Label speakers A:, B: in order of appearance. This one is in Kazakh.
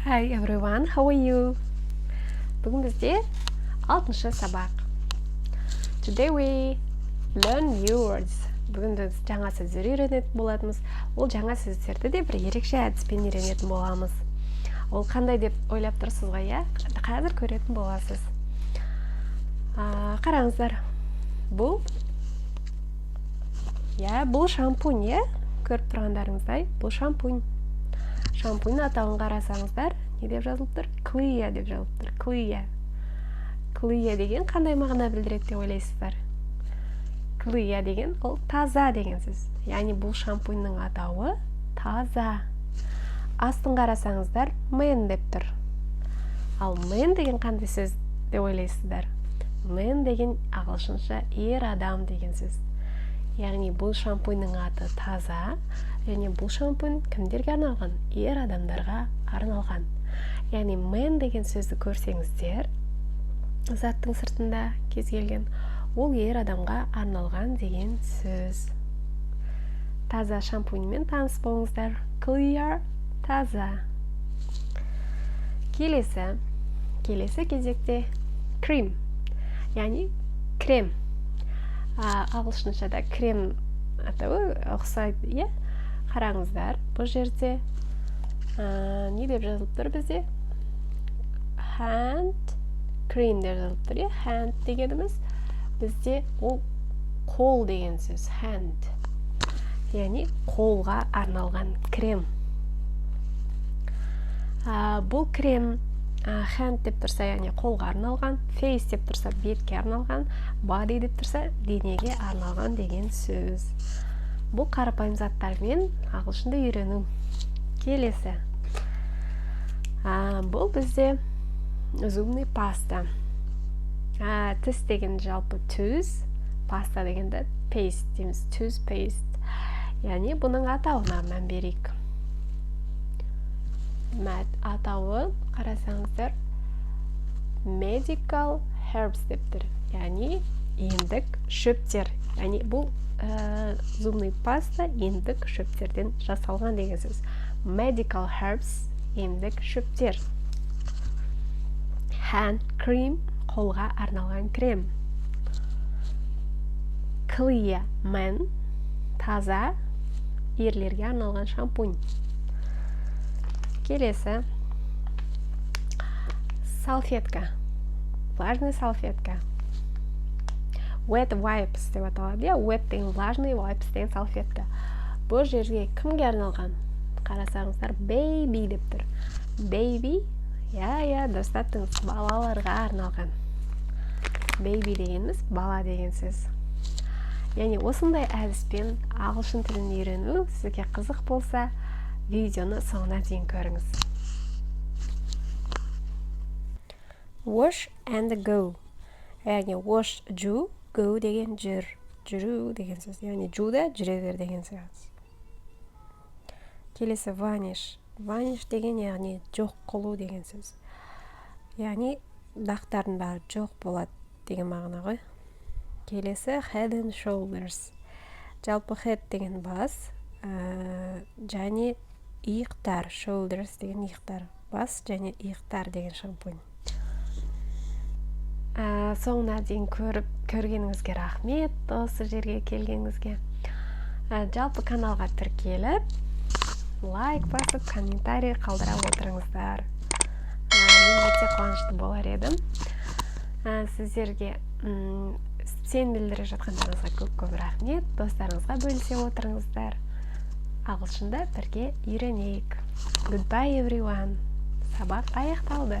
A: Hi everyone, how are you? Бүгін бізде 6-шы сабақ. Today we learn new words. Бүгін біз жаңа сөздер үйренетін боламыз. Ол жаңа сөздерді де бір ерекше әдіспен үйренетін боламыз. Ол қандай деп ойлап тұрсыз ғой, иә? Қазір көретін боласыз. Қараңыздар. Бұл шампунь, иә? Көріп тұрғандарыңыздай, бұл шампунь. Шампунь атауын қарасаңыздар, не деп жазылып тұр? Clear деп жазылып тұр. Clear. Clear деген қандай мағына білдіреді деп ойлайсыздар? Clear деген ол таза деген сөз. Яғни бұл шампуньның атауы таза. Астын қарасаңыздар, man деп тұр. Ал man деген қандай сөз деп ойлайсыздар? Man деген ағылшынша ер адам деген сөз. Яғни бұл шампуньның аты таза, және бұл шампунь кімдерге арналған? Ер адамдарға арналған. Яғни man деген сөзді көрсеңіздер, заттың сыртында кез келген, ол ер адамға арналған деген сөз. Таза шампуньмен таныс болыңыздар. Clear, таза. Келесі кезекте cream, яғни крем. Ағылшыншада крем атауы ұқсайды, иә? Қараңыздар, бұл жерде не деп жазылып тұр бізде? Hand cream деп жазылып тұр, иә? Hand дегеніміз бізде ол қол деген сөз. Hand. Яғни қолға арналған крем. Бұл крем hand деп тұрса, яғни қолға арналған, face деп тұрса, бетке арналған, body деп тұрса, денеге арналған деген сөз. Бұл қарапайым заттармен ағылшынды үйрену. Келесі. Бұл бізде зубный паста. Тіс деген жалпы түз, паста дегенде paste дейміз, toothpaste. Яғни бұның атауына мән берейік. Атауы қарасаңыздар medical herbs деп тұр. Яғни емдік шөптер. Яғни бұл зубный паста емдік шөптерден жасалған деген сөз. Medical herbs емдік шөптер. Hand cream қолға арналған крем. Clear man таза ерлерге арналған шампунь. Келесі салфетка, влажная салфетка. Wet wipes деп аталады. Wet деген влажный, wipes деген салфетка. Бұл жерге кімге арналған? Қарасаңыздар, baby деп тұр. Baby, дұрыс таптыңыз, балаларға арналған. Baby дегеніміз бала деген сөз. Яғни осындай әдіспен ағылшын тілін үйрену сізге қызық болса, видеоны соңына дейін көріңіз. Wash and go. Яғни wash, жу, go деген жүру деген сөз. Яғни жуда жүре бер деген сөз. Келесі vanish. Vanish деген яғни жоқ қылу деген сөз. Яғни дақтардың бәрі жоқ болады деген мағына ғой. Келесі head and shoulders. Жалпы head деген бас, және иықтар, shoulders деген иықтар, бас және иықтар деген шампунь. Соңына дейін көргеніңізге рахмет, осы жерге келгеніңізге. Жалпы каналға тіркеліп, лайк басып, комментарий қалдыра отырыңыздар. Мен өте қуанышты болар едім. Сіздерге сен білдіріп жатқандарыңызға көп рахмет, достарыңызға бөлісе отырыңыздар. Ағылшында бірге үйренейік. Goodbye everyone. Сабақ аяқталды.